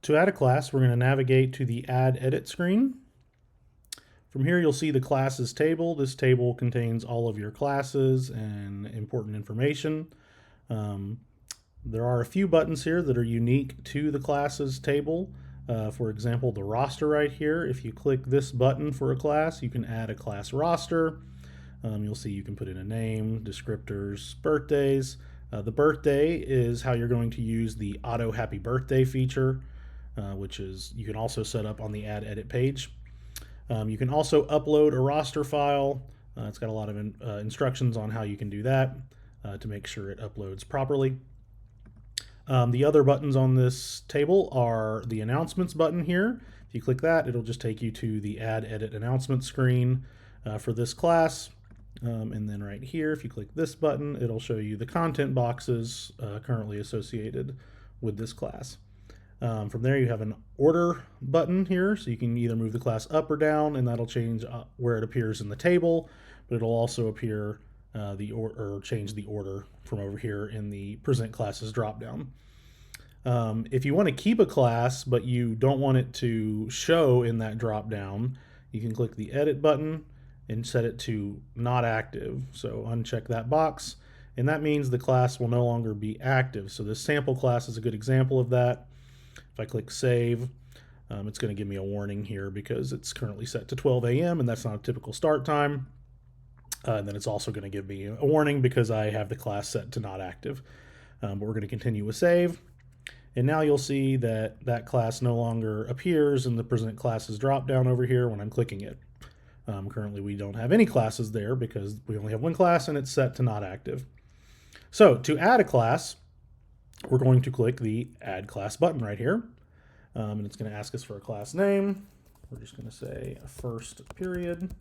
To add a class, we're going to navigate to the Add Edit screen. From here, you'll see the classes table. This table contains all of your classes and important information. There are a few buttons here that are unique to the classes table. For example, the roster right here. If you click this button for a class, you can add a class roster. You'll see you can put in a name, descriptors, birthdays. The birthday is how you're going to use the auto happy birthday feature, which is you can also set up on the Add Edit page. You can also upload a roster file. It's got a lot of instructions on how you can do that to make sure it uploads properly. The other buttons on this table are the announcements button here. If you click that, it'll just take you to the Add Edit Announcement screen for this class. And then right here, if you click this button, it'll show you the content boxes currently associated with this class. From there, you have an order button here, so you can either move the class up or down, and that'll change where it appears in the table, but it'll also appear or change the order from over here in the Present Classes dropdown. If you want to keep a class, but you don't want it to show in that dropdown, you can click the Edit button and set it to Not Active. So uncheck that box, and that means the class will no longer be active. So this sample class is a good example of that. If I click Save, it's going to give me a warning here because it's currently set to 12 a.m. and that's not a typical start time. And then it's also going to give me a warning because I have the class set to Not Active. But we're going to continue with Save. And now you'll see that that class no longer appears in the Present Classes dropdown over here when I'm clicking it. Currently, we don't have any classes there because we only have one class and it's set to Not Active. So to add a class, we're going to click the Add Class button right here. And it's going to ask us for a class name. We're just going to say first period.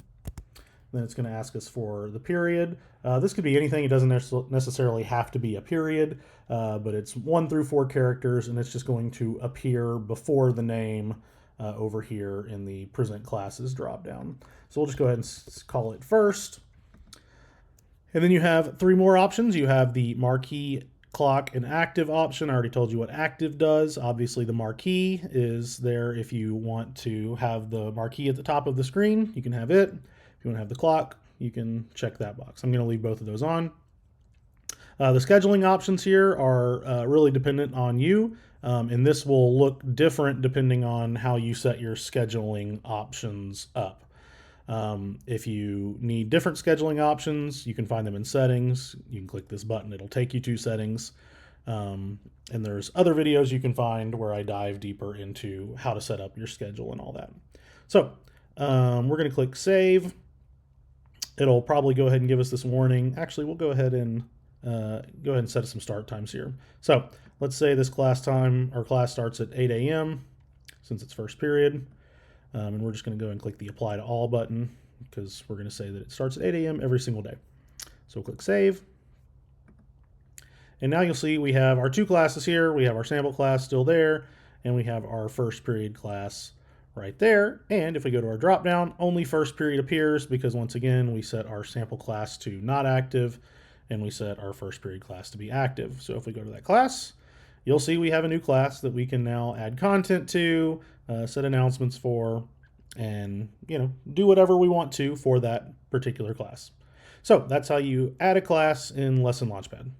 Then it's going to ask us for the period. This could be anything. It doesn't necessarily have to be a period, but it's 1 through 4 characters, and it's just going to appear before the name over here in the Present Classes dropdown. So we'll just go ahead and call it first. And then you have 3 more options. You have the marquee, clock, and active option. I already told you what active does. Obviously, the marquee is there if you want to have the marquee at the top of the screen. You can have it. If you want to have the clock, you can check that box. I'm going to leave both of those on. The scheduling options here are really dependent on you, and this will look different depending on how you set your scheduling options up. If you need different scheduling options, you can find them in settings. You can click this button. It'll take you to settings. And there's other videos you can find where I dive deeper into how to set up your schedule and all that. So we're going to click Save. It'll probably go ahead and give us this warning. Actually, we'll go ahead and set some start times here. So let's say this class starts at 8 a.m. since it's first period. And we're just going to go and click the Apply to All button because we're going to say that it starts at 8 a.m. every single day. So we'll click Save. And now you'll see we have our 2 classes here. We have our sample class still there, and we have our first period class right there. And if we go to our dropdown, only first period appears because once again, we set our sample class to Not Active, and we set our first period class to be active. So if we go to that class, you'll see we have a new class that we can now add content to, set announcements for, and do whatever we want to for that particular class. So that's how you add a class in Lesson Launchpad.